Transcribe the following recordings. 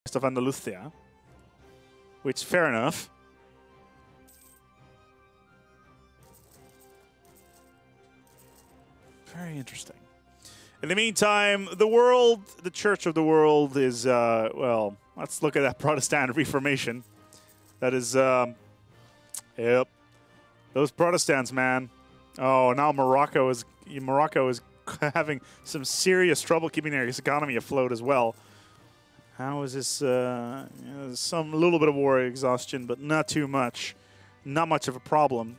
of Andalusia, which fair enough. Very interesting. In the meantime, the world, the Church of the World is, well, let's look at that Protestant Reformation. That is, yep, those Protestants, man. Oh, now Morocco is having some serious trouble keeping their economy afloat as well. How is this? Some little bit of war exhaustion, but not too much. Not much of a problem.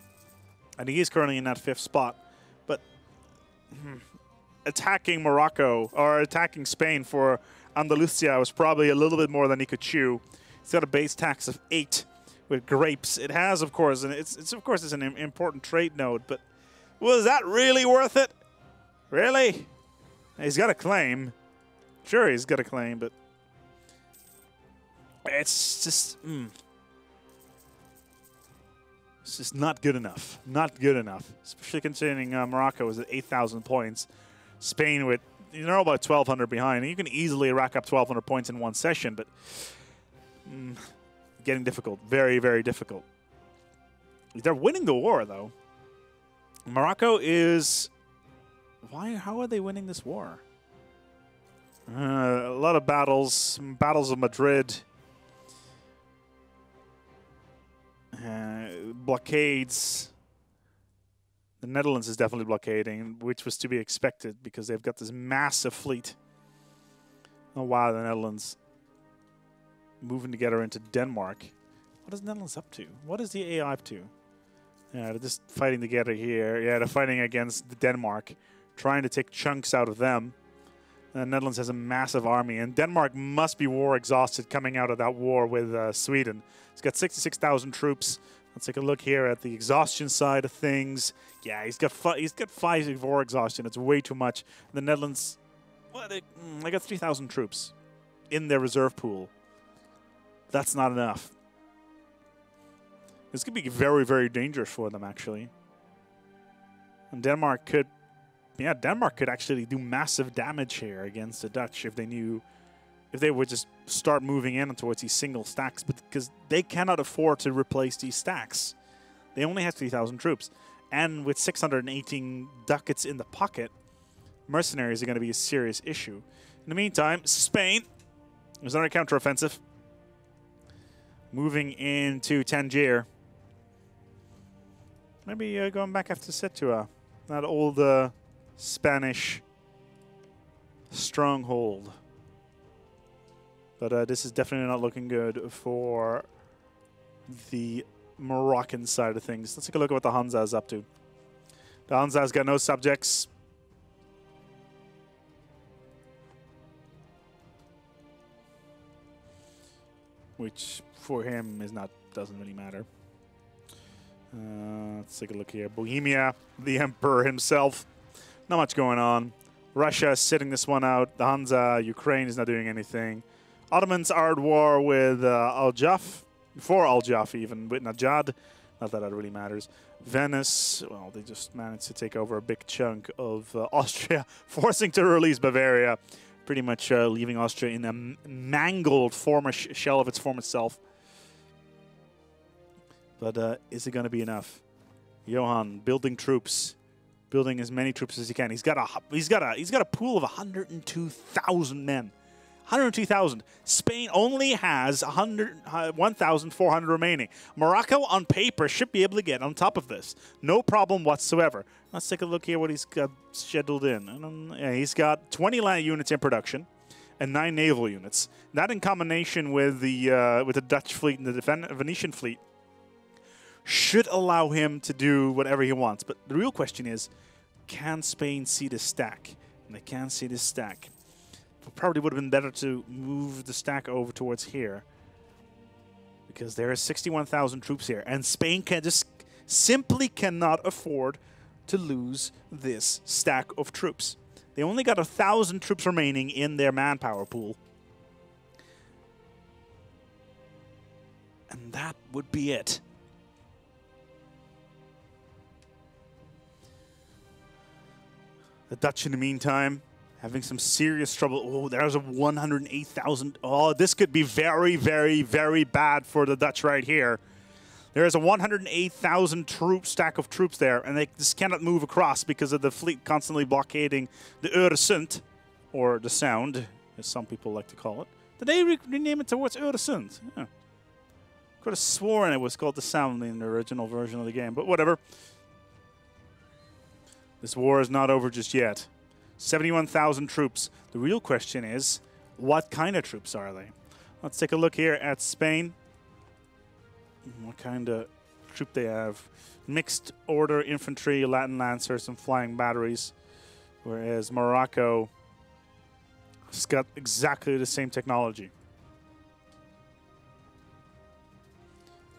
And he is currently in that 5th spot. But attacking Morocco or attacking Spain for Andalusia was probably a little bit more than he could chew. It's got a base tax of 8 with grapes. It has, of course, and it's of course an important trade node. But was that really worth it? Really? He's got a claim. Sure, he's got a claim, but it's just it's just not good enough. Not good enough, especially considering Morocco is at 8,000 points. Spain with, you know, about 1,200 behind. And you can easily rack up 1,200 points in one session, but getting difficult. Very, very difficult. They're winning the war, though. Morocco is... How are they winning this war? A lot of battles. Battles of Madrid. Blockades. The Netherlands is definitely blockading, which was to be expected because they've got this massive fleet. Oh, wow, the Netherlands moving together into Denmark. What is the Netherlands up to? What is the AI up to? Yeah, they're just fighting together here. Yeah, they're fighting against Denmark, trying to take chunks out of them. The Netherlands has a massive army, and Denmark must be war exhausted coming out of that war with Sweden. He's got 66,000 troops. Let's take a look here at the exhaustion side of things. Yeah, he's got 5 war exhaustion. It's way too much. The Netherlands, well, they got 3,000 troops in their reserve pool. That's not enough. This could be very, very dangerous for them, actually. And Denmark could, yeah, Denmark could actually do massive damage here against the Dutch if they knew, if they would just start moving in towards these single stacks, but because they cannot afford to replace these stacks. They only have 3,000 troops. And with 618 ducats in the pocket, mercenaries are going to be a serious issue. In the meantime, Spain, there's another counteroffensive. Moving into Tangier. Maybe going back after Setua. That old Spanish stronghold. But this is definitely not looking good for the Moroccan side of things. Let's take a look at what the Hansa is up to. The Hansa's got no subjects. Which for him is not, doesn't really matter. Let's take a look here. Bohemia, the Emperor himself. Not much going on. Russia is sitting this one out. The Hansa, Ukraine is not doing anything. Ottomans are at war with Al-Jaf, before Al-Jaf even, with Najad. Not that that really matters. Venice, well, they just managed to take over a big chunk of Austria, forcing to release Bavaria. Pretty much leaving Austria in a mangled former shell of its former self. But is it going to be enough? Johan building troops, building as many troops as he can. He's got a pool of 102,000 men. 102,000. Spain only has 1,400 remaining. Morocco, on paper, should be able to get on top of this. No problem whatsoever. Let's take a look here what he's got scheduled in. Yeah, he's got 20 land units in production and 9 naval units. That in combination with the Dutch fleet and the Venetian fleet should allow him to do whatever he wants. But the real question is, can Spain see this stack? And they can see this stack. Probably would have been better to move the stack over towards here, because there are 61,000 troops here, and Spain can just simply cannot afford to lose this stack of troops. They only got 1,000 troops remaining in their manpower pool, and that would be it. The Dutch, in the meantime, Having some serious trouble. Oh, there's a 108,000. Oh, this could be very, very, very bad for the Dutch right here. There is a 108,000 stack of troops there, and they just cannot move across because of the fleet constantly blockading the Öresund, or the Sound, as some people like to call it. Did they rename it towards Öresund? Yeah. Could have sworn it was called the Sound in the original version of the game, but whatever. This war is not over just yet. 71,000 troops. The real question is, what kind of troops are they? Let's take a look here at Spain. What kind of troop they have. Mixed order infantry, Latin lancers, and flying batteries. Whereas Morocco has got exactly the same technology.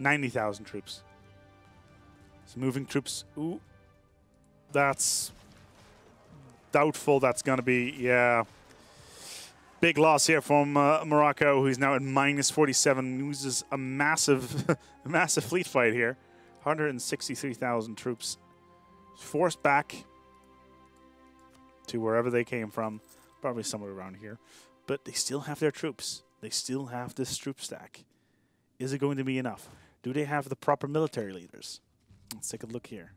90,000 troops. So moving troops. Ooh. That's doubtful that's going to be, yeah. Big loss here from Morocco, who's now at minus 47. Loses a massive, massive fleet fight here. 163,000 troops. Forced back to wherever they came from. Probably somewhere around here. But they still have their troops. They still have this troop stack. Is it going to be enough? Do they have the proper military leaders? Let's take a look here.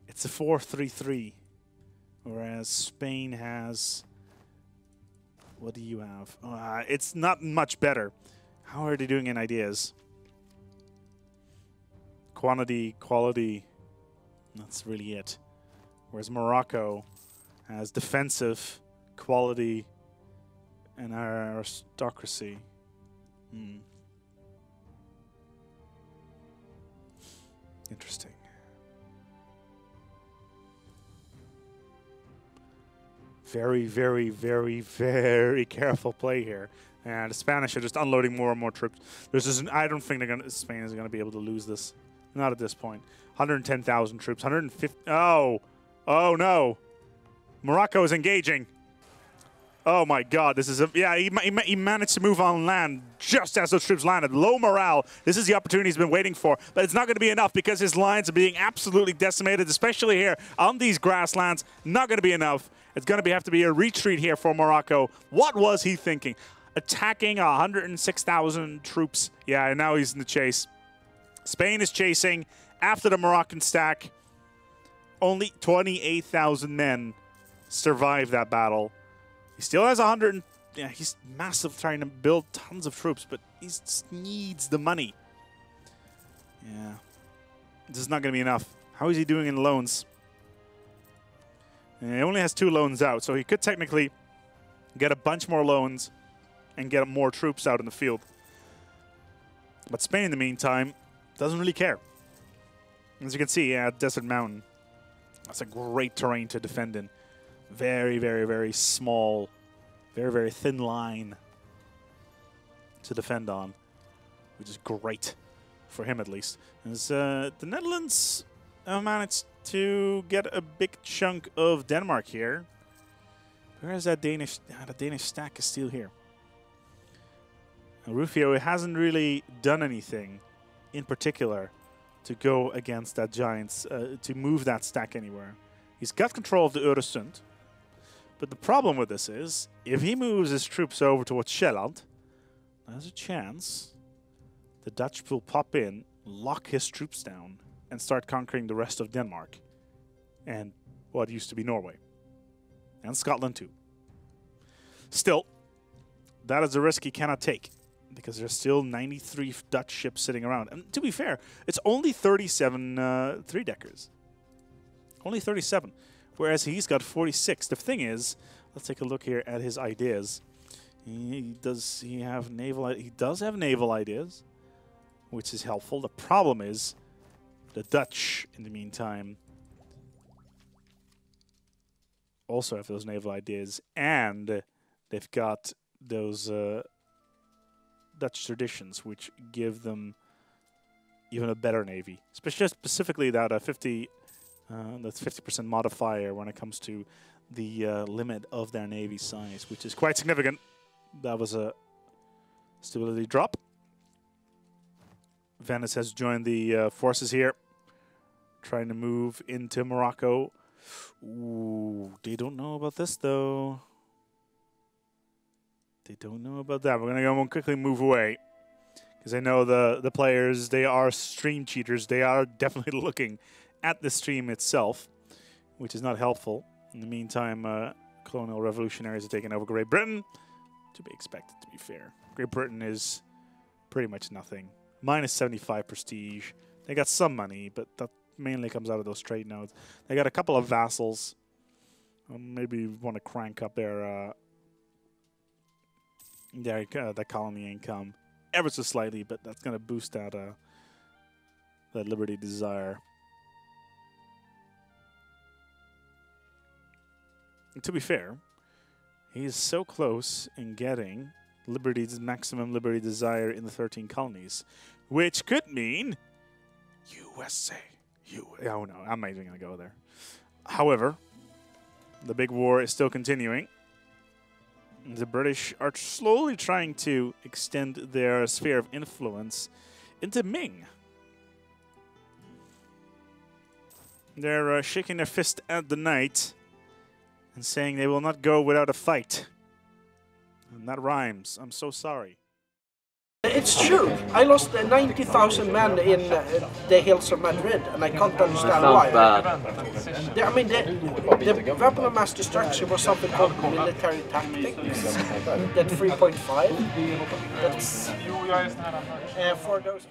It's a 4-3-3, whereas Spain has. What do you have? It's not much better. How are they doing in ideas? Quantity, quality. That's really it. Whereas Morocco has defensive, quality, and aristocracy. Interesting. Very, very, very, very careful play here. And the Spanish are just unloading more and more troops. I don't think Spain is going to be able to lose this. Not at this point. 110,000 troops. 150. Oh no. Morocco is engaging. Oh my God, this is he managed to move on land just as those troops landed. Low morale. This is the opportunity he's been waiting for, but it's not going to be enough because his lines are being absolutely decimated, especially here on these grasslands. Not going to be enough. It's going to have to be a retreat here for Morocco. What was he thinking? Attacking 106,000 troops. Yeah, and now he's in the chase. Spain is chasing after the Moroccan stack. Only 28,000 men survived that battle. He still has 100. Yeah, he's massive, trying to build tons of troops, but he just needs the money. Yeah, this is not going to be enough. How is he doing in loans? And he only has 2 loans out, so he could technically get a bunch more loans and get more troops out in the field. But Spain, in the meantime, doesn't really care. As you can see, yeah, Desert Mountain. That's a great terrain to defend in. Very, very, very small, very, very thin line to defend on, which is great for him at least. As the Netherlands managed to get a big chunk of Denmark here. Where is that Danish? The Danish stack is still here. Rufio hasn't really done anything in particular to go against that Giants, to move that stack anywhere. He's got control of the Öresund. But the problem with this is, if he moves his troops over towards Sjælland, there's a chance the Dutch will pop in, lock his troops down, and start conquering the rest of Denmark. And what used to be Norway. And Scotland too. Still, that is a risk he cannot take, because there's still 93 Dutch ships sitting around. And to be fair, it's only 37 three-deckers. Only 37. Whereas he's got 46. The thing is, let's take a look here at his ideas. He does have naval ideas, which is helpful. The problem is the Dutch, in the meantime, also have those naval ideas, and they've got those Dutch traditions, which give them even a better navy. Specifically that 50% modifier when it comes to the limit of their navy size, which is quite significant. That was a stability drop. Venice has joined the forces here. trying to move into Morocco. Ooh, they don't know about this, though. They don't know about that. We're going to go and quickly move away. Because I know the players, they are stream cheaters. They are definitely looking at the stream itself, which is not helpful. In the meantime, colonial revolutionaries are taking over Great Britain. To be expected, to be fair. Great Britain is pretty much nothing. Minus 75 prestige. They got some money, but that mainly comes out of those trade nodes. They got a couple of vassals. Maybe want to crank up their colony income ever so slightly, but that's going to boost that liberty desire. And to be fair, he is so close in getting maximum liberty desire in the 13 colonies, which could mean USA. Oh no, I'm not even going to go there. However, the big war is still continuing. The British are slowly trying to extend their sphere of influence into Ming. They're shaking their fist at the night and saying they will not go without a fight. And that rhymes. I'm so sorry. It's true. I lost 90,000 men in the hills of Madrid, and I can't understand why. I mean, the weapon of mass destruction was something called military tactics. That 3.5. That's for those.